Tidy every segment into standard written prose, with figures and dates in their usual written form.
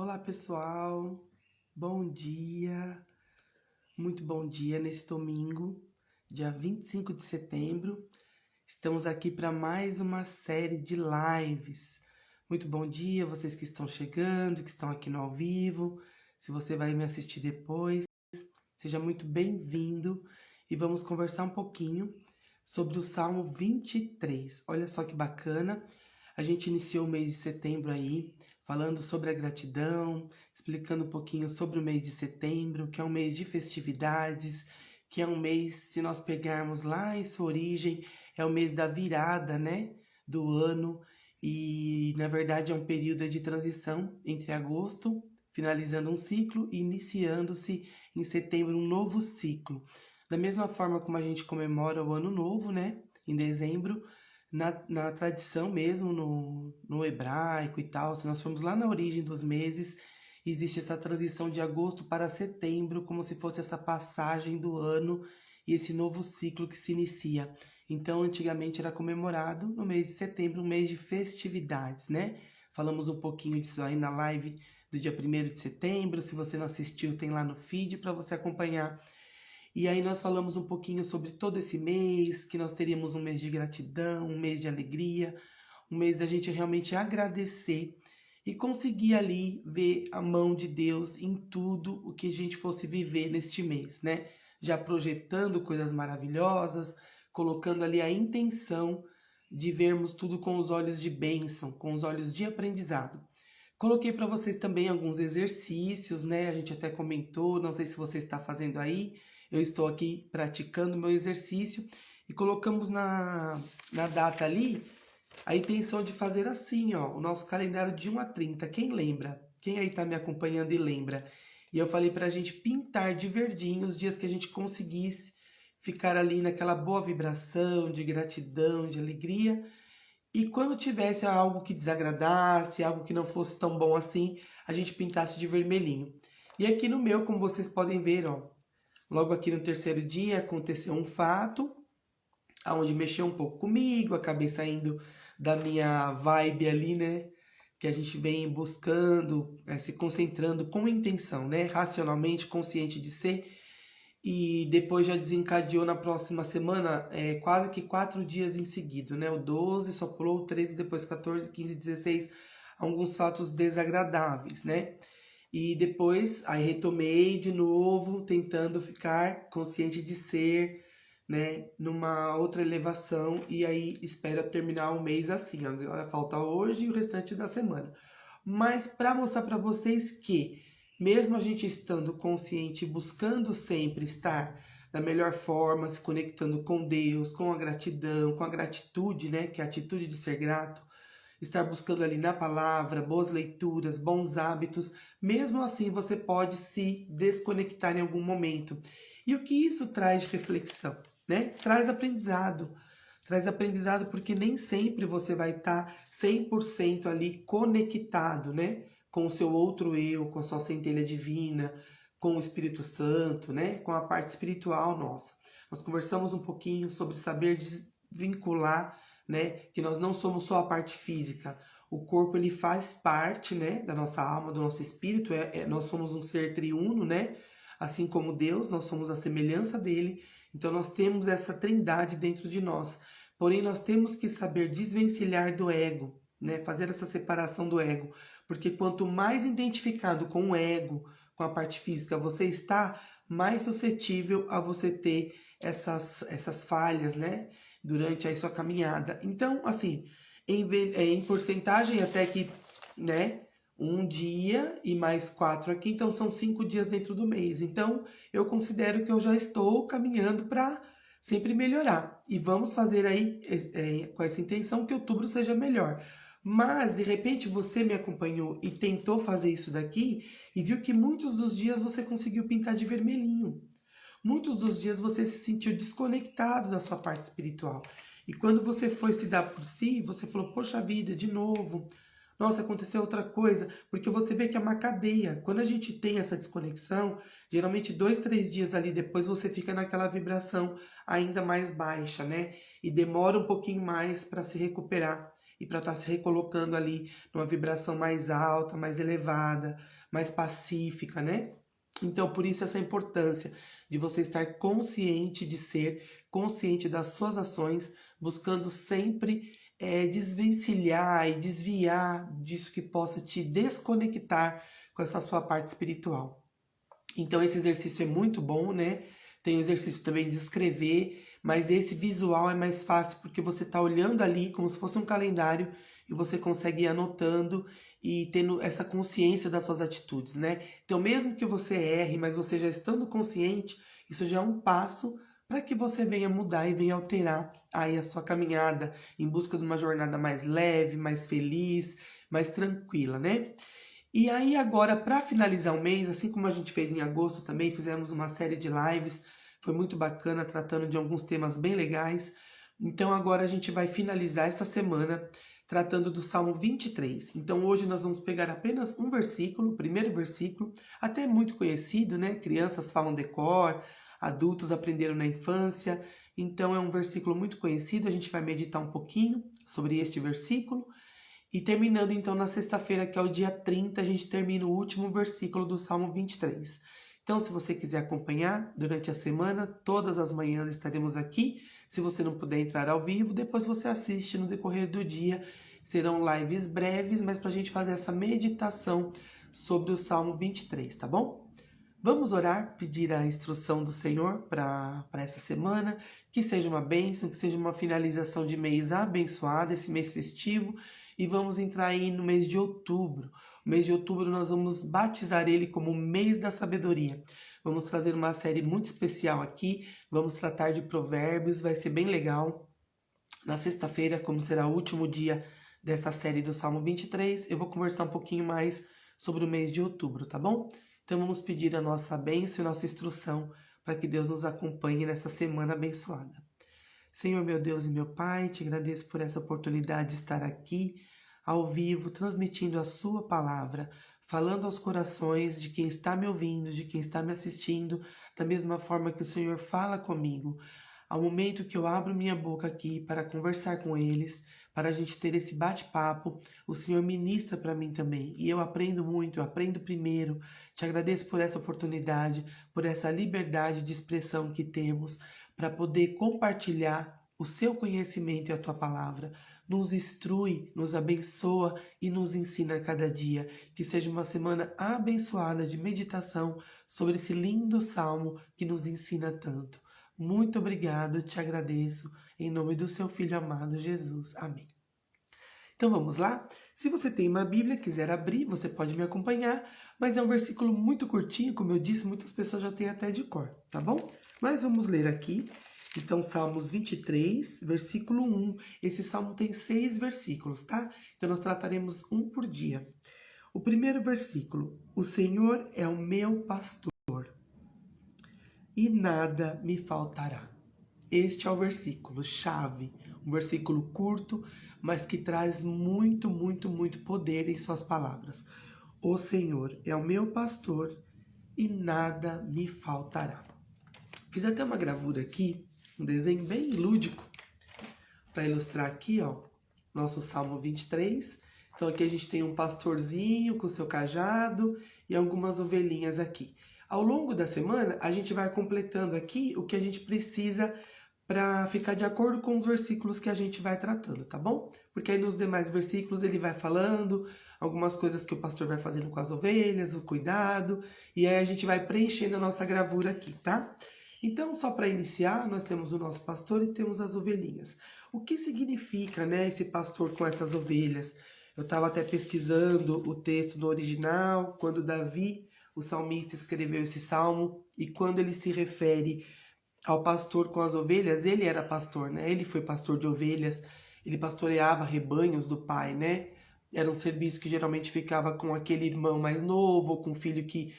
Olá, pessoal. Bom dia. Muito bom dia nesse domingo, dia 25 de setembro. Estamos aqui para mais uma série de lives. Muito bom dia, vocês que estão chegando, que estão aqui no ao vivo. Se você vai me assistir depois, seja muito bem-vindo e vamos conversar um pouquinho sobre o Salmo 23. Olha só que bacana. A gente iniciou o mês de setembro aí, falando sobre a gratidão, explicando um pouquinho sobre o mês de setembro, que é um mês de festividades, que é um mês, se nós pegarmos lá em sua origem, é o mês da virada, né, do ano, e na verdade é um período de transição entre agosto, finalizando um ciclo, e iniciando-se em setembro um novo ciclo. Da mesma forma como a gente comemora o ano novo, né, em dezembro, na tradição mesmo, no hebraico e tal, se nós formos lá na origem dos meses, existe essa transição de agosto para setembro, como se fosse essa passagem do ano e esse novo ciclo que se inicia. Então, antigamente era comemorado no mês de setembro, um mês de festividades, né? Falamos um pouquinho disso aí na live do dia 1º de setembro. Se você não assistiu, tem lá no feed para você acompanhar. E aí nós falamos um pouquinho sobre todo esse mês, que nós teríamos um mês de gratidão, um mês de alegria, um mês da gente realmente agradecer e conseguir ali ver a mão de Deus em tudo o que a gente fosse viver neste mês, né? Já projetando coisas maravilhosas, colocando ali a intenção de vermos tudo com os olhos de bênção, com os olhos de aprendizado. Coloquei para vocês também alguns exercícios, né? A gente até comentou, não sei se você está fazendo aí. Eu estou aqui praticando meu exercício e colocamos na data ali a intenção de fazer assim, ó, o nosso calendário de 1 a 30. Quem lembra? Quem aí está me acompanhando e lembra? E eu falei para a gente pintar de verdinho os dias que a gente conseguisse ficar ali naquela boa vibração de gratidão, de alegria. E quando tivesse algo que desagradasse, algo que não fosse tão bom assim, a gente pintasse de vermelhinho. E aqui no meu, como vocês podem ver, ó, logo aqui no terceiro dia aconteceu um fato, onde mexeu um pouco comigo, acabei saindo da minha vibe ali, né? Que a gente vem buscando, se concentrando com intenção, né? Racionalmente, consciente de ser. E depois já desencadeou na próxima semana, quase que 4 dias em seguida, né? O 12, só pulou o 13, depois 14, 15, 16, alguns fatos desagradáveis, né? E depois, aí retomei de novo, tentando ficar consciente de ser, né, numa outra elevação, e aí espero terminar o mês assim. Agora falta hoje e o restante da semana. Mas para mostrar para vocês que, mesmo a gente estando consciente, buscando sempre estar da melhor forma, se conectando com Deus, com a gratidão, com a gratitude, né, que é a atitude de ser grato, estar buscando ali na palavra, boas leituras, bons hábitos, mesmo assim você pode se desconectar em algum momento. E o que isso traz de reflexão, né? Traz aprendizado porque nem sempre você vai estar 100% ali conectado, né? Com o seu outro eu, com a sua centelha divina, com o Espírito Santo, né? Com a parte espiritual nossa. Nós conversamos um pouquinho sobre saber desvincular, né? Que nós não somos só a parte física. O corpo ele faz parte, né? Da nossa alma, do nosso espírito. Nós somos um ser triuno, né? Assim como Deus, nós somos a semelhança dele. Então nós temos essa trindade dentro de nós. Porém, nós temos que saber desvencilhar do ego, né? Fazer essa separação do ego. Porque quanto mais identificado com o ego, com a parte física você está, mais suscetível a você ter essas falhas, né? Durante a sua caminhada. Então, assim, em porcentagem até que, né? Um dia e mais 4 aqui, então são 5 dias dentro do mês. Então, eu considero que eu já estou caminhando para sempre melhorar. E vamos fazer aí, com essa intenção, que outubro seja melhor. Mas, de repente, você me acompanhou e tentou fazer isso daqui e viu que muitos dos dias você conseguiu pintar de vermelhinho. Muitos dos dias você se sentiu desconectado da sua parte espiritual. E quando você foi se dar por si, você falou, poxa vida, de novo. Nossa, aconteceu outra coisa. Porque você vê que é uma cadeia. Quando a gente tem essa desconexão, geralmente 2, 3 dias ali depois você fica naquela vibração ainda mais baixa, né? E demora um pouquinho mais para se recuperar. e para estar se recolocando ali numa vibração mais alta, mais elevada, mais pacífica, né? Então, por isso essa importância de você estar consciente de ser, consciente das suas ações, buscando sempre desvencilhar e desviar disso que possa te desconectar com essa sua parte espiritual. Então esse exercício é muito bom, né? Tem o exercício também de escrever, mas esse visual é mais fácil porque você está olhando ali como se fosse um calendário e você consegue ir anotando e tendo essa consciência das suas atitudes, né? Então mesmo que você erre, mas você já estando consciente, isso já é um passo para que você venha mudar e venha alterar aí a sua caminhada em busca de uma jornada mais leve, mais feliz, mais tranquila, né? E aí agora, para finalizar o mês, assim como a gente fez em agosto também, fizemos uma série de lives, foi muito bacana, tratando de alguns temas bem legais. Então agora a gente vai finalizar essa semana tratando do Salmo 23. Então hoje nós vamos pegar apenas um versículo, o primeiro versículo, até muito conhecido, né? Crianças falam decor, adultos aprenderam na infância. Então é um versículo muito conhecido, a gente vai meditar um pouquinho sobre este versículo. E terminando então na sexta-feira, que é o dia 30, a gente termina o último versículo do Salmo 23. Então, se você quiser acompanhar durante a semana, todas as manhãs estaremos aqui. Se você não puder entrar ao vivo, depois você assiste no decorrer do dia. Serão lives breves, mas para a gente fazer essa meditação sobre o Salmo 23, tá bom? Vamos orar, pedir a instrução do Senhor para essa semana, que seja uma bênção, que seja uma finalização de mês abençoada, esse mês festivo, e vamos entrar aí no mês de outubro. O mês de outubro nós vamos batizar ele como o mês da sabedoria. Vamos fazer uma série muito especial aqui, vamos tratar de provérbios, vai ser bem legal. Na sexta-feira, como será o último dia dessa série do Salmo 23, eu vou conversar um pouquinho mais sobre o mês de outubro, tá bom? Então vamos pedir a nossa bênção e nossa instrução para que Deus nos acompanhe nessa semana abençoada. Senhor, meu Deus e meu Pai, te agradeço por essa oportunidade de estar aqui, ao vivo, transmitindo a sua palavra, falando aos corações de quem está me ouvindo, de quem está me assistindo, da mesma forma que o Senhor fala comigo. Ao momento que eu abro minha boca aqui para conversar com eles, para a gente ter esse bate-papo, o Senhor ministra para mim também. E eu aprendo muito, eu aprendo primeiro. Te agradeço por essa oportunidade, por essa liberdade de expressão que temos, para poder compartilhar o seu conhecimento e a tua palavra. Nos instrui, nos abençoa e nos ensina a cada dia. Que seja uma semana abençoada de meditação sobre esse lindo salmo que nos ensina tanto. Muito obrigado, te agradeço, em nome do seu Filho amado Jesus. Amém. Então vamos lá? Se você tem uma Bíblia e quiser abrir, você pode me acompanhar, mas é um versículo muito curtinho, como eu disse, muitas pessoas já têm até de cor, tá bom? Mas vamos ler aqui, então Salmos 23, versículo 1. Esse salmo tem 6 versículos, tá? Então nós trataremos um por dia. O primeiro versículo: o Senhor é o meu pastor e nada me faltará. Este é o versículo chave, um versículo curto, mas que traz muito, muito, muito poder em suas palavras. O Senhor é o meu pastor e nada me faltará. Fiz até uma gravura aqui, um desenho bem lúdico, para ilustrar aqui, ó, nosso Salmo 23. Então aqui a gente tem um pastorzinho com seu cajado e algumas ovelhinhas aqui. Ao longo da semana, a gente vai completando aqui o que a gente precisa para ficar de acordo com os versículos que a gente vai tratando, tá bom? Porque aí nos demais versículos ele vai falando algumas coisas que o pastor vai fazendo com as ovelhas, o cuidado, e aí a gente vai preenchendo a nossa gravura aqui, tá? Então, só para iniciar, nós temos o nosso pastor e temos as ovelhinhas. O que significa, né, esse pastor com essas ovelhas? Eu estava até pesquisando o texto no original, quando Davi, o salmista, escreveu esse salmo, e quando ele se refere ao pastor com as ovelhas, ele era pastor, né? Ele foi pastor de ovelhas, ele pastoreava rebanhos do pai, né? Era um serviço que geralmente ficava com aquele irmão mais novo, ou com um filho que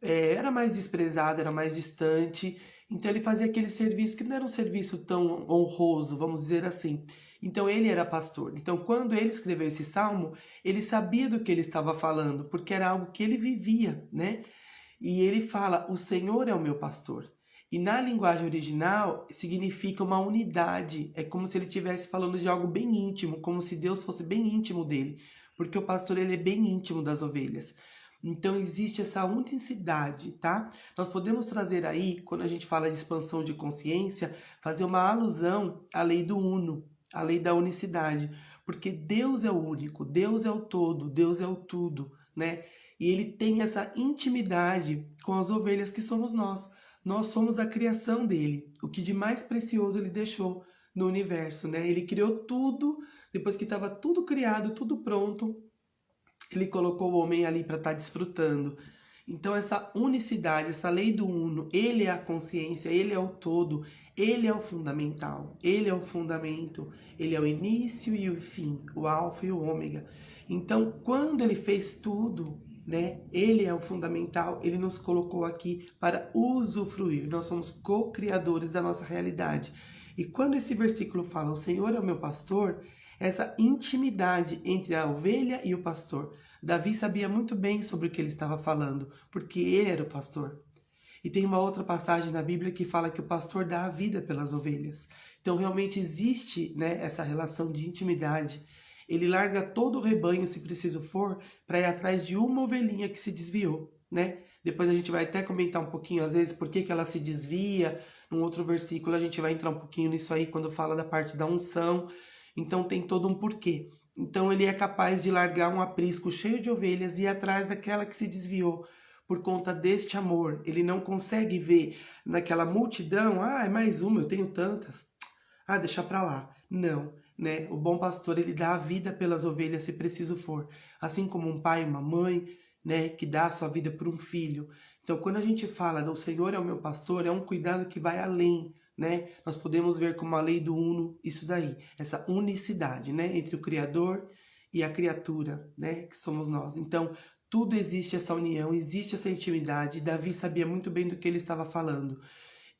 era mais desprezado, era mais distante. Então ele fazia aquele serviço que não era um serviço tão honroso, vamos dizer assim. Então ele era pastor. Então quando ele escreveu esse salmo, ele sabia do que ele estava falando, porque era algo que ele vivia, né? E ele fala: o Senhor é o meu pastor. E na linguagem original significa uma unidade. É como se ele estivesse falando de algo bem íntimo, como se Deus fosse bem íntimo dele, porque o pastor ele é bem íntimo das ovelhas. Então existe essa unicidade, tá? Nós podemos trazer aí, quando a gente fala de expansão de consciência, fazer uma alusão à lei do uno, à lei da unicidade, porque Deus é o único, Deus é o todo, Deus é o tudo, né? E ele tem essa intimidade com as ovelhas que somos nós. Nós somos a criação dele, o que de mais precioso ele deixou no universo, né? Ele criou tudo, depois que estava tudo criado, tudo pronto, ele colocou o homem ali para estar desfrutando. Então essa unicidade, essa lei do uno, ele é a consciência, ele é o todo, ele é o fundamental, ele é o fundamento, ele é o início e o fim, o alfa e o ômega. Então quando ele fez tudo, né? Ele é o fundamental, ele nos colocou aqui para usufruir. Nós somos co-criadores da nossa realidade. E quando esse versículo fala, o Senhor é o meu pastor, essa intimidade entre a ovelha e o pastor. Davi sabia muito bem sobre o que ele estava falando, porque ele era o pastor. E tem uma outra passagem na Bíblia que fala que o pastor dá a vida pelas ovelhas. Então realmente existe, né, essa relação de intimidade. Ele larga todo o rebanho, se preciso for, para ir atrás de uma ovelhinha que se desviou, né? Depois a gente vai até comentar um pouquinho, às vezes, por que ela se desvia. Num outro versículo a gente vai entrar um pouquinho nisso aí, quando fala da parte da unção. Então tem todo um porquê. Então ele é capaz de largar um aprisco cheio de ovelhas e ir atrás daquela que se desviou por conta deste amor. Ele não consegue ver naquela multidão, é mais uma, eu tenho tantas. Deixa pra lá. Não, né? O bom pastor, ele dá a vida pelas ovelhas se preciso for. Assim como um pai, uma mãe, né, que dá a sua vida por um filho. Então, quando a gente fala do Senhor é o meu pastor, é um cuidado que vai além, né? Nós podemos ver como a lei do uno, isso daí, essa unicidade, né, entre o Criador e a criatura, né, que somos nós. Então, tudo existe essa união, existe essa intimidade. Davi sabia muito bem do que ele estava falando.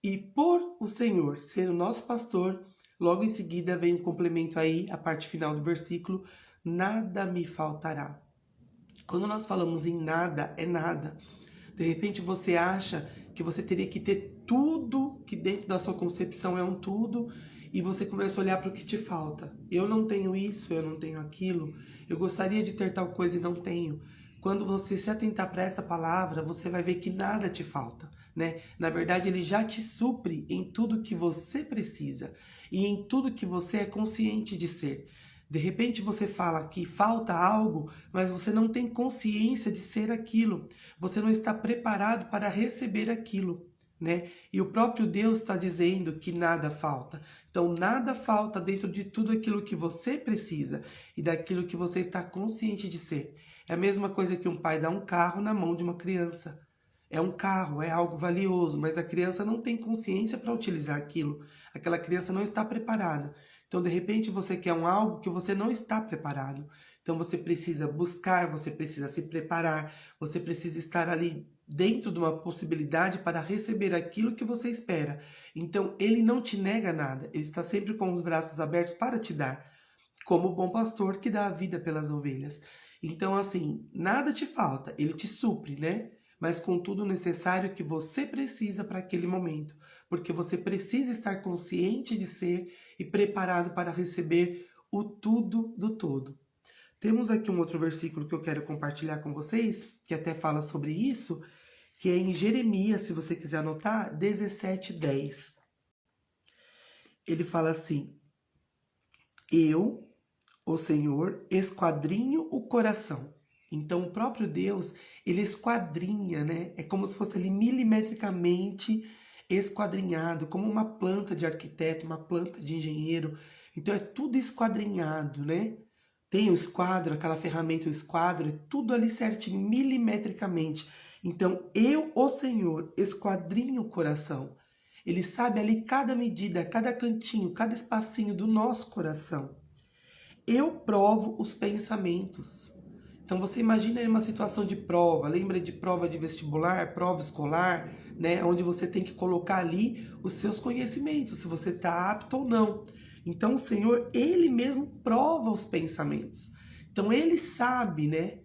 E por o Senhor ser o nosso pastor, logo em seguida vem o complemento aí, a parte final do versículo, nada me faltará. Quando nós falamos em nada, é nada. De repente você acha que você teria que ter tudo, que dentro da sua concepção é um tudo, e você começa a olhar para o que te falta. Eu não tenho isso, eu não tenho aquilo, eu gostaria de ter tal coisa e não tenho. Quando você se atentar para esta palavra, você vai ver que nada te falta, né? Na verdade, ele já te supre em tudo que você precisa e em tudo que você é consciente de ser. De repente você fala que falta algo, mas você não tem consciência de ser aquilo. Você não está preparado para receber aquilo, né? E o próprio Deus está dizendo que nada falta. Então, nada falta dentro de tudo aquilo que você precisa e daquilo que você está consciente de ser. É a mesma coisa que um pai dá um carro na mão de uma criança. É um carro, é algo valioso, mas a criança não tem consciência para utilizar aquilo. Aquela criança não está preparada. Então, de repente, você quer algo que você não está preparado. Então, você precisa buscar, você precisa se preparar, você precisa estar ali dentro de uma possibilidade para receber aquilo que você espera. Então, ele não te nega nada, ele está sempre com os braços abertos para te dar, como o bom pastor que dá a vida pelas ovelhas. Então, assim, nada te falta, ele te supre, né? Mas com tudo necessário que você precisa para aquele momento, porque você precisa estar consciente de ser e preparado para receber o tudo do todo. Temos aqui um outro versículo que eu quero compartilhar com vocês, que até fala sobre isso, que é em Jeremias, se você quiser anotar, 17:10. Ele fala assim: eu, o Senhor, esquadrinho o coração. Então, o próprio Deus, ele esquadrinha, né? É como se fosse ali milimetricamente esquadrinhado, como uma planta de arquiteto, uma planta de engenheiro. Então, é tudo esquadrinhado, né? Tem o esquadro, aquela ferramenta, o esquadro, é tudo ali certinho, milimetricamente. Então, eu, o Senhor, esquadrinho o coração. Ele sabe ali cada medida, cada cantinho, cada espacinho do nosso coração. Eu provo os pensamentos. Então você imagina aí uma situação de prova, lembra de prova de vestibular, prova escolar, né, onde você tem que colocar ali os seus conhecimentos, se você está apto ou não. Então o Senhor, ele mesmo prova os pensamentos. Então ele sabe, né,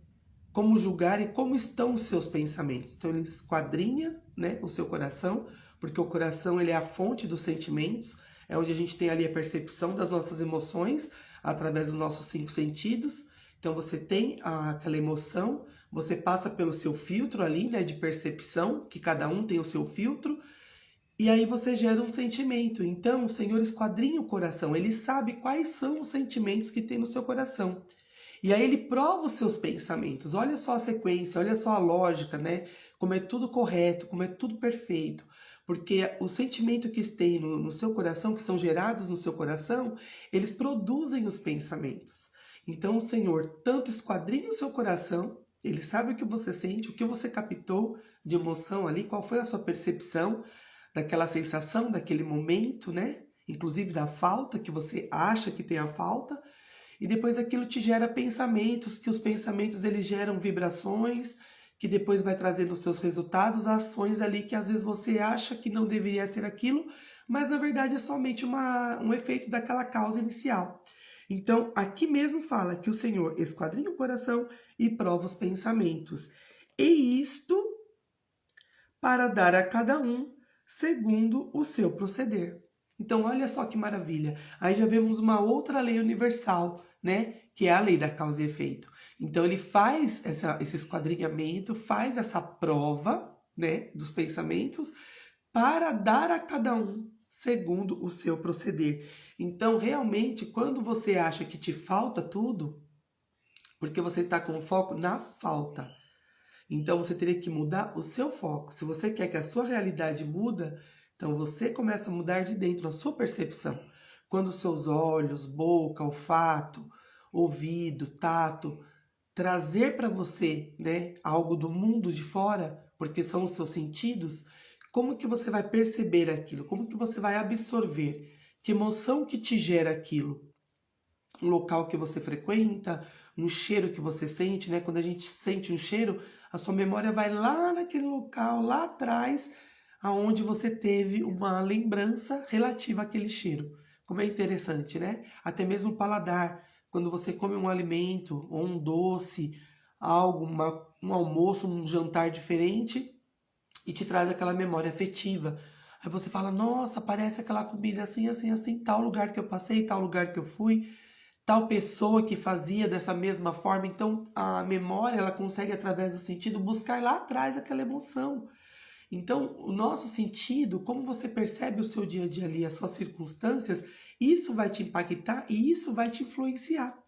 como julgar e como estão os seus pensamentos. Então ele esquadrinha, né, o seu coração, porque o coração ele é a fonte dos sentimentos, é onde a gente tem ali a percepção das nossas emoções, através dos nossos 5 sentidos. Então você tem aquela emoção, você passa pelo seu filtro ali, né, de percepção, que cada um tem o seu filtro, e aí você gera um sentimento. Então o Senhor esquadrinha o coração, ele sabe quais são os sentimentos que tem no seu coração. E aí ele prova os seus pensamentos. Olha só a sequência, olha só a lógica, né? Como é tudo correto, como é tudo perfeito. Porque o sentimento que tem no seu coração, que são gerados no seu coração, eles produzem os pensamentos. Então o Senhor tanto esquadrinha o seu coração, ele sabe o que você sente, o que você captou de emoção ali, qual foi a sua percepção daquela sensação, daquele momento, né? Inclusive da falta, que você acha que tem a falta. E depois aquilo te gera pensamentos, que os pensamentos eles geram vibrações, que depois vai trazendo os seus resultados, ações ali que às vezes você acha que não deveria ser aquilo, mas na verdade é somente um efeito daquela causa inicial. Então, aqui mesmo fala que o Senhor esquadrinha o coração e prova os pensamentos. E isto para dar a cada um segundo o seu proceder. Então, olha só que maravilha. Aí já vemos uma outra lei universal, né? Que é a lei da causa e efeito. Então, ele faz esse esquadrinhamento, faz essa prova, né? Dos pensamentos, para dar a cada um segundo o seu proceder. Então, realmente, quando você acha que te falta tudo, porque você está com foco na falta, então você teria que mudar o seu foco. Se você quer que a sua realidade muda, então você começa a mudar de dentro a sua percepção. Quando os seus olhos, boca, olfato, ouvido, tato, trazer para você, né, algo do mundo de fora, porque são os seus sentidos, como que você vai perceber aquilo? Como que você vai absorver? Que emoção que te gera aquilo? Um local que você frequenta, um cheiro que você sente, né? Quando a gente sente um cheiro, a sua memória vai lá naquele local, lá atrás, aonde você teve uma lembrança relativa àquele cheiro. Como é interessante, né? Até mesmo o paladar. Quando você come um alimento, ou um doce, algo, um almoço, um jantar diferente, e te traz aquela memória afetiva. Aí você fala, nossa, parece aquela comida assim, assim, assim, tal lugar que eu passei, tal lugar que eu fui, tal pessoa que fazia dessa mesma forma. Então a memória ela consegue através do sentido buscar lá atrás aquela emoção. Então o nosso sentido, como você percebe o seu dia a dia ali, as suas circunstâncias, isso vai te impactar e isso vai te influenciar.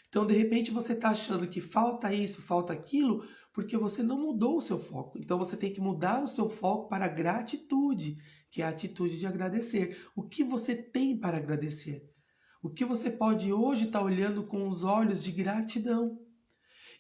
Então de repente você está achando que falta isso, falta aquilo, porque você não mudou o seu foco. Então você tem que mudar o seu foco para a gratitude, que é a atitude de agradecer. O que você tem para agradecer? O que você pode hoje estar olhando com os olhos de gratidão?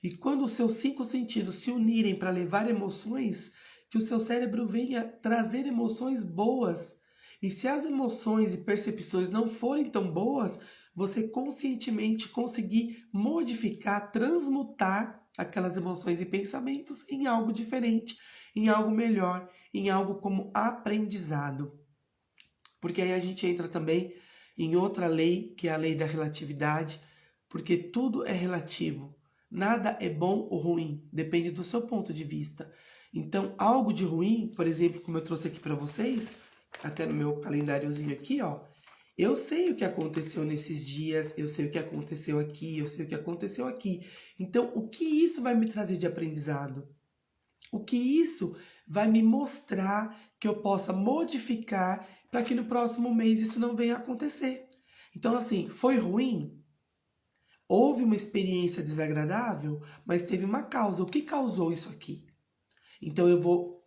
E quando os seus 5 sentidos se unirem para levar emoções, que o seu cérebro venha trazer emoções boas. E se as emoções e percepções não forem tão boas, você conscientemente conseguir modificar, transmutar aquelas emoções e pensamentos em algo diferente, em algo melhor, em algo como aprendizado. Porque aí a gente entra também em outra lei, que é a lei da relatividade, porque tudo é relativo. Nada é bom ou ruim, depende do seu ponto de vista. Então, algo de ruim, por exemplo, como eu trouxe aqui para vocês, até no meu calendáriozinho aqui, ó, eu sei o que aconteceu nesses dias, eu sei o que aconteceu aqui, eu sei o que aconteceu aqui. Então, o que isso vai me trazer de aprendizado? O que isso vai me mostrar que eu possa modificar para que no próximo mês isso não venha a acontecer? Então, assim, foi ruim? Houve uma experiência desagradável, mas teve uma causa. O que causou isso aqui? Então, eu vou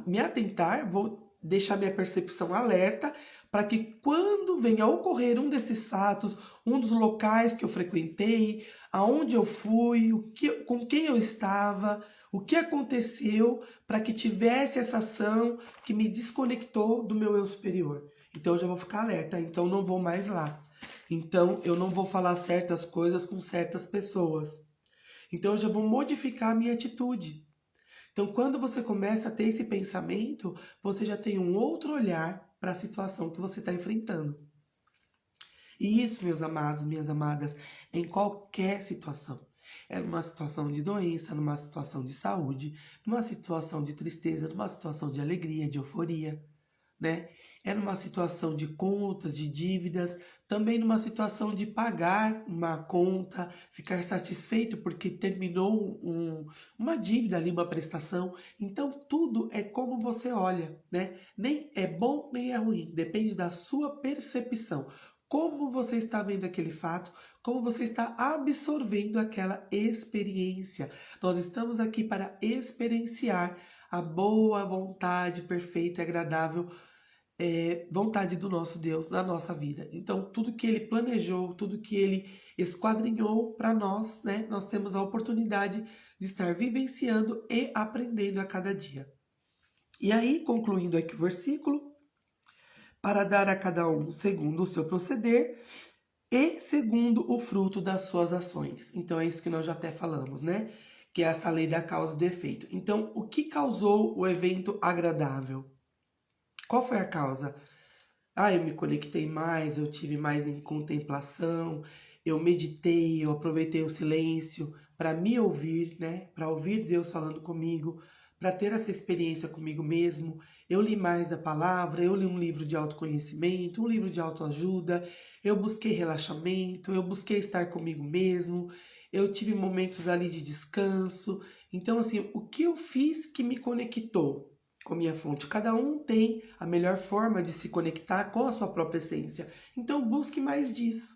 me atentar, vou deixar minha percepção alerta para que quando venha a ocorrer um desses fatos, um dos locais que eu frequentei, aonde eu fui, com quem eu estava, o que aconteceu para que tivesse essa ação que me desconectou do meu eu superior. Então eu já vou ficar alerta, então não vou mais lá. Então eu não vou falar certas coisas com certas pessoas. Então eu já vou modificar a minha atitude. Então, quando você começa a ter esse pensamento, você já tem um outro olhar para a situação que você está enfrentando. E isso, meus amados, minhas amadas, em qualquer situação. É numa situação de doença, numa situação de saúde, numa situação de tristeza, numa situação de alegria, de euforia. né? É numa situação de contas, de dívidas, também numa situação de pagar uma conta, ficar satisfeito porque terminou uma dívida ali, uma prestação. Então, tudo é como você olha, né? Nem é bom, nem é ruim, depende da sua percepção. Como você está vendo aquele fato, como você está absorvendo aquela experiência. Nós estamos aqui para experienciar a boa vontade perfeita e agradável vontade do nosso Deus na nossa vida. Então, tudo que Ele planejou, tudo que Ele esquadrinhou para nós, né? Nós temos a oportunidade de estar vivenciando e aprendendo a cada dia. E aí, concluindo aqui o versículo, para dar a cada um segundo o seu proceder e segundo o fruto das suas ações. Então, é isso que nós já até falamos, né? Que é essa lei da causa e do efeito. Então, o que causou o evento agradável? Qual foi a causa? Eu me conectei mais, eu tive mais em contemplação, eu meditei, eu aproveitei o silêncio para me ouvir, né? Para ouvir Deus falando comigo, para ter essa experiência comigo mesmo. Eu li mais da palavra, eu li um livro de autoconhecimento, um livro de autoajuda, eu busquei relaxamento, eu busquei estar comigo mesmo, eu tive momentos ali de descanso. Então, assim, o que eu fiz que me conectou com a minha fonte? Cada um tem a melhor forma de se conectar com a sua própria essência. Então busque mais disso,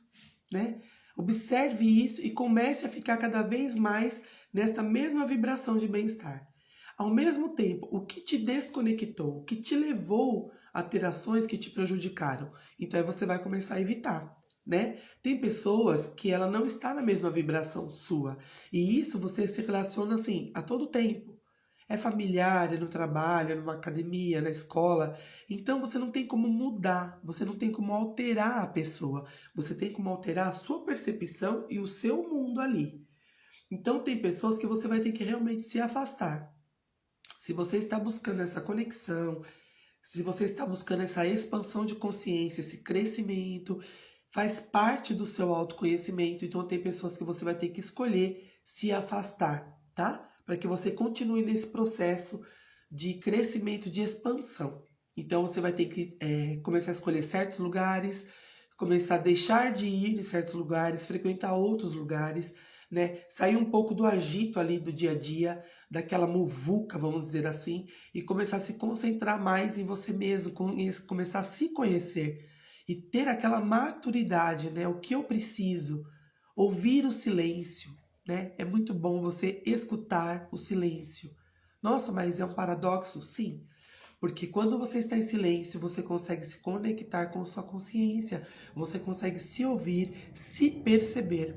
né? Observe isso e comece a ficar cada vez mais nesta mesma vibração de bem-estar. Ao mesmo tempo, o que te desconectou, o que te levou a ter ações que te prejudicaram, então aí você vai começar a evitar, né? Tem pessoas que ela não está na mesma vibração sua, e isso você se relaciona assim a todo tempo. É familiar, é no trabalho, é numa academia, na escola. Então você não tem como mudar, você não tem como alterar a pessoa. Você tem como alterar a sua percepção e o seu mundo ali. Então tem pessoas que você vai ter que realmente se afastar. Se você está buscando essa conexão, se você está buscando essa expansão de consciência, esse crescimento, faz parte do seu autoconhecimento. Então tem pessoas que você vai ter que escolher se afastar, tá? Para que você continue nesse processo de crescimento, de expansão. Então você vai ter que começar a escolher certos lugares, começar a deixar de ir em certos lugares, frequentar outros lugares, né? Sair um pouco do agito ali do dia a dia, daquela muvuca, vamos dizer assim, e começar a se concentrar mais em você mesmo, começar a se conhecer e ter aquela maturidade, né? O que eu preciso? Ouvir o silêncio, né? É muito bom você escutar o silêncio. Nossa, mas é um paradoxo? Sim. Porque quando você está em silêncio, você consegue se conectar com sua consciência, você consegue se ouvir, se perceber,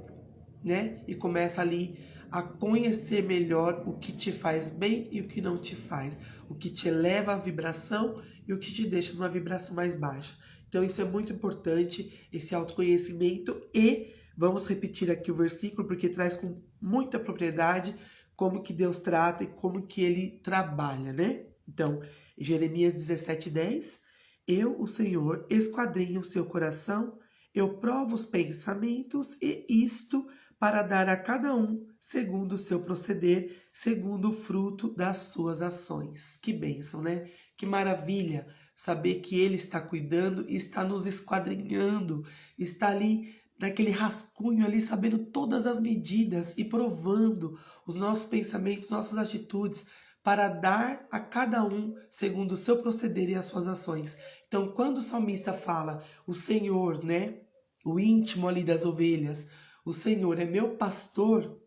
né? E começa ali a conhecer melhor o que te faz bem e o que não te faz, o que te eleva a vibração e o que te deixa numa vibração mais baixa. Então isso é muito importante, esse autoconhecimento, e vamos repetir aqui o versículo porque traz com muita propriedade como que Deus trata e como que Ele trabalha, né? Então, Jeremias 17:10, eu, o Senhor, esquadrinho o seu coração, eu provo os pensamentos e isto para dar a cada um segundo o seu proceder, segundo o fruto das suas ações. Que bênção, né? Que maravilha saber que Ele está cuidando e está nos esquadrinhando, está ali naquele rascunho ali, sabendo todas as medidas e provando os nossos pensamentos, nossas atitudes, para dar a cada um segundo o seu proceder e as suas ações. Então, quando o salmista fala, o Senhor, né, o íntimo ali das ovelhas, o Senhor é meu pastor,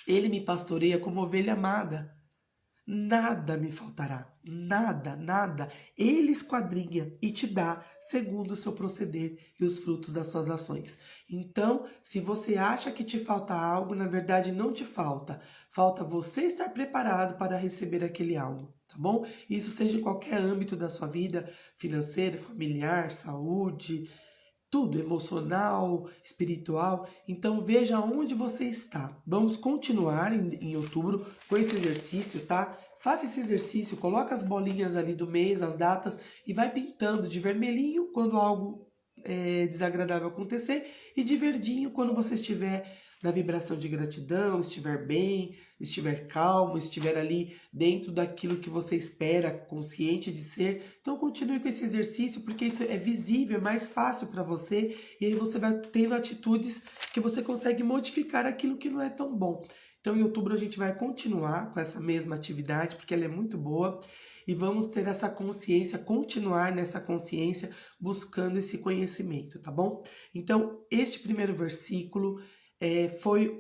Ele me pastoreia como ovelha amada. Nada me faltará, nada, nada. Ele esquadrinha e te dá segundo o seu proceder e os frutos das suas ações. Então, se você acha que te falta algo, na verdade não te falta. Falta você estar preparado para receber aquele algo, tá bom? Isso seja em qualquer âmbito da sua vida, financeira, familiar, saúde, tudo, emocional, espiritual. Então veja onde você está. Vamos continuar em outubro com esse exercício, tá? Faça esse exercício, coloca as bolinhas ali do mês, as datas, e vai pintando de vermelhinho quando algo desagradável acontecer e de verdinho quando você estiver na vibração de gratidão, estiver bem, estiver calmo, estiver ali dentro daquilo que você espera, consciente de ser, então continue com esse exercício, porque isso é visível, é mais fácil para você, e aí você vai tendo atitudes que você consegue modificar aquilo que não é tão bom. Então em outubro a gente vai continuar com essa mesma atividade, porque ela é muito boa, e vamos ter essa consciência, continuar nessa consciência, buscando esse conhecimento, tá bom? Então, este primeiro versículo foi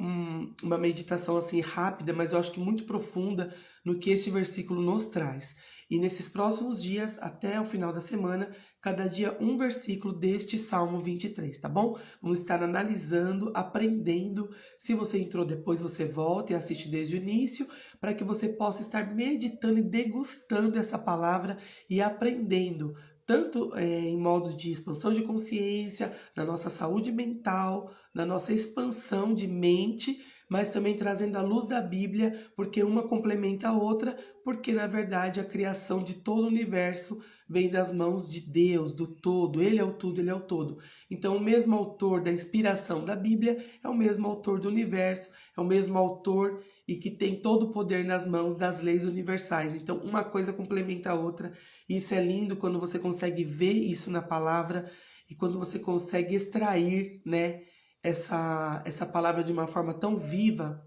uma meditação assim rápida, mas eu acho que muito profunda no que este versículo nos traz. E nesses próximos dias, até o final da semana, cada dia um versículo deste Salmo 23, tá bom? Vamos estar analisando, aprendendo. Se você entrou depois, você volta e assiste desde o início, para que você possa estar meditando e degustando essa palavra e aprendendo, tanto em modos de expansão de consciência, na nossa saúde mental, na nossa expansão de mente, mas também trazendo a luz da Bíblia, porque uma complementa a outra, porque na verdade a criação de todo o universo vem das mãos de Deus, do todo. Ele é o tudo, ele é o todo. Então o mesmo autor da inspiração da Bíblia é o mesmo autor do universo, é o mesmo autor e que tem todo o poder nas mãos das leis universais. Então uma coisa complementa a outra, e isso é lindo quando você consegue ver isso na palavra e quando você consegue extrair, né, essa palavra de uma forma tão viva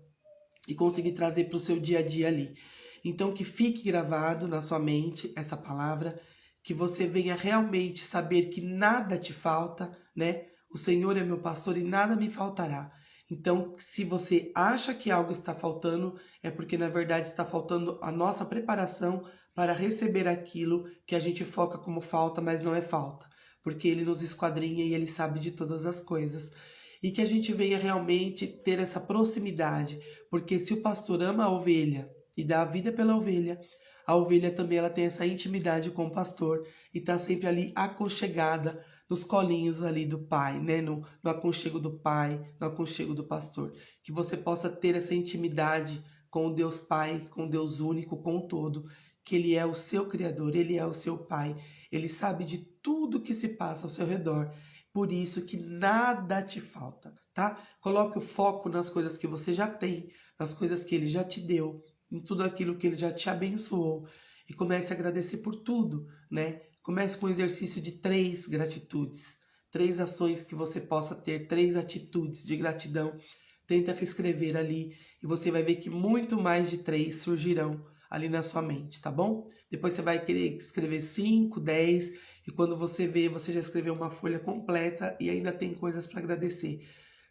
e conseguir trazer para o seu dia a dia ali. Então que fique gravado na sua mente essa palavra, que você venha realmente saber que nada te falta, né? O Senhor é meu pastor e nada me faltará. Então, se você acha que algo está faltando, é porque na verdade está faltando a nossa preparação para receber aquilo que a gente foca como falta, mas não é falta, porque Ele nos esquadrinha e Ele sabe de todas as coisas. E que a gente venha realmente ter essa proximidade, porque se o pastor ama a ovelha e dá a vida pela ovelha, a ovelha também ela tem essa intimidade com o pastor e está sempre ali aconchegada nos colinhos ali do pai, né? No aconchego do pai, no aconchego do pastor. Que você possa ter essa intimidade com o Deus Pai, com o Deus único, com o todo, que Ele é o seu Criador, Ele é o seu Pai, Ele sabe de tudo que se passa ao seu redor. Por isso que nada te falta, tá? Coloque o foco nas coisas que você já tem, nas coisas que Ele já te deu, em tudo aquilo que Ele já te abençoou. E comece a agradecer por tudo, né? Comece com o exercício de 3 gratitudes. 3 ações que você possa ter, 3 atitudes de gratidão. Tenta reescrever ali e você vai ver que muito mais de 3 surgirão ali na sua mente, tá bom? Depois você vai querer escrever 5, 10 e quando você vê, você já escreveu uma folha completa e ainda tem coisas para agradecer.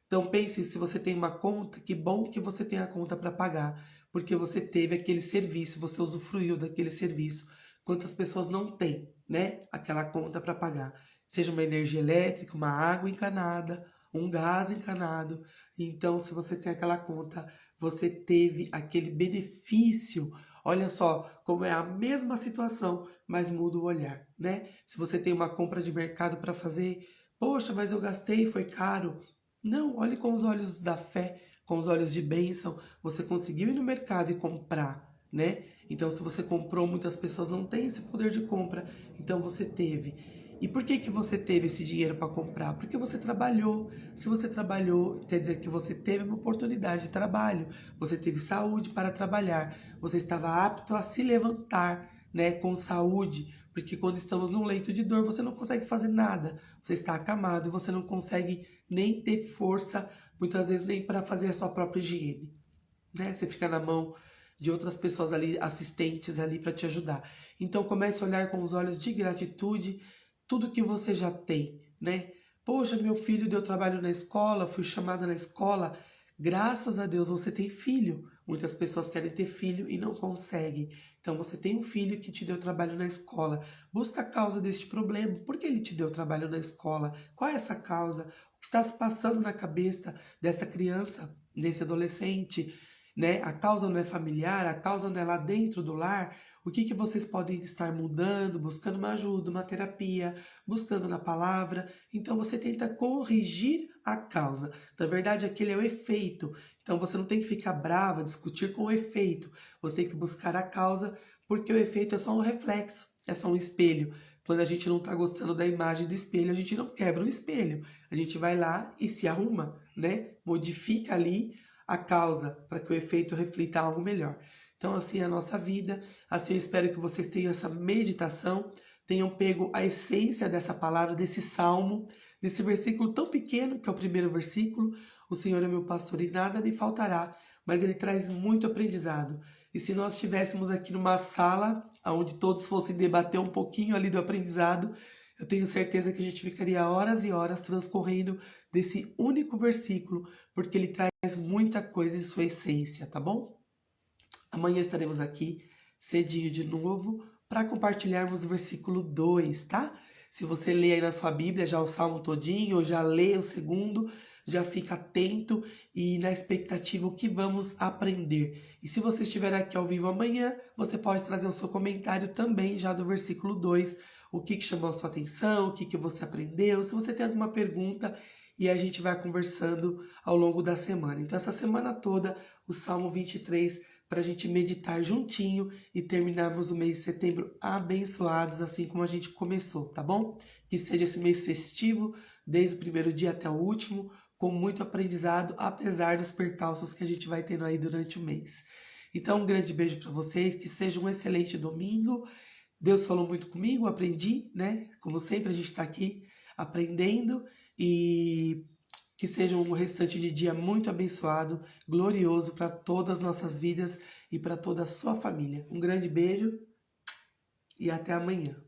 Então pense, se você tem uma conta, que bom que você tem a conta para pagar, porque você teve aquele serviço, você usufruiu daquele serviço. Quantas pessoas não têm, né, aquela conta para pagar? Seja uma energia elétrica, uma água encanada, um gás encanado. Então, se você tem aquela conta, você teve aquele benefício. Olha só como é a mesma situação, mas muda o olhar, né? Se você tem uma compra de mercado para fazer, poxa, mas eu gastei, foi caro. Não, olhe com os olhos da fé, com os olhos de bênção. Você conseguiu ir no mercado e comprar, né? Então, se você comprou, muitas pessoas não têm esse poder de compra. Então, você teve. E por que que você teve esse dinheiro para comprar? Porque você trabalhou. Se você trabalhou, quer dizer que você teve uma oportunidade de trabalho. Você teve saúde para trabalhar. Você estava apto a se levantar, né, com saúde. Porque quando estamos num leito de dor, você não consegue fazer nada. Você está acamado, você não consegue nem ter força, muitas vezes nem para fazer a sua própria higiene, né? Você fica na mão de outras pessoas ali, assistentes ali para te ajudar. Então comece a olhar com os olhos de gratitude tudo que você já tem, né? Poxa, meu filho deu trabalho na escola, fui chamada na escola. Graças a Deus você tem filho. Muitas pessoas querem ter filho e não conseguem. Então você tem um filho que te deu trabalho na escola. Busca a causa deste problema. Por que ele te deu trabalho na escola? Qual é essa causa? O que está se passando na cabeça dessa criança, desse adolescente? Né? A causa não é familiar, a causa não é lá dentro do lar. O que que vocês podem estar mudando, buscando uma ajuda, uma terapia, buscando na palavra? Então você tenta corrigir a causa. Na verdade, aquele é o efeito. Então você não tem que ficar brava, discutir com o efeito. Você tem que buscar a causa, porque o efeito é só um reflexo, é só um espelho. Quando a gente não está gostando da imagem do espelho, a gente não quebra o espelho. A gente vai lá e se arruma, né? Modifica ali a causa para que o efeito reflita algo melhor. Então, assim é a nossa vida. Assim eu espero que vocês tenham essa meditação, tenham pego a essência dessa palavra, desse salmo, desse versículo tão pequeno, que é o primeiro versículo. O Senhor é meu pastor e nada me faltará, mas ele traz muito aprendizado. E se nós estivéssemos aqui numa sala onde todos fossem debater um pouquinho ali do aprendizado, eu tenho certeza que a gente ficaria horas e horas transcorrendo desse único versículo, porque ele traz muita coisa em sua essência, tá bom? Amanhã estaremos aqui cedinho de novo para compartilharmos o versículo 2, tá? Se você lê aí na sua Bíblia já o salmo todinho, ou já lê o segundo, já fica atento e na expectativa o que vamos aprender. E se você estiver aqui ao vivo amanhã, você pode trazer o seu comentário também já do versículo 2, o que chamou a sua atenção, o que você aprendeu, se você tem alguma pergunta, e a gente vai conversando ao longo da semana. Então essa semana toda, o Salmo 23, para a gente meditar juntinho e terminarmos o mês de setembro abençoados, assim como a gente começou, tá bom? Que seja esse mês festivo, desde o primeiro dia até o último, com muito aprendizado, apesar dos percalços que a gente vai tendo aí durante o mês. Então, um grande beijo para vocês, que seja um excelente domingo. Deus falou muito comigo, aprendi, né? Como sempre, a gente está aqui aprendendo e que seja um restante de dia muito abençoado, glorioso para todas as nossas vidas e para toda a sua família. Um grande beijo e até amanhã.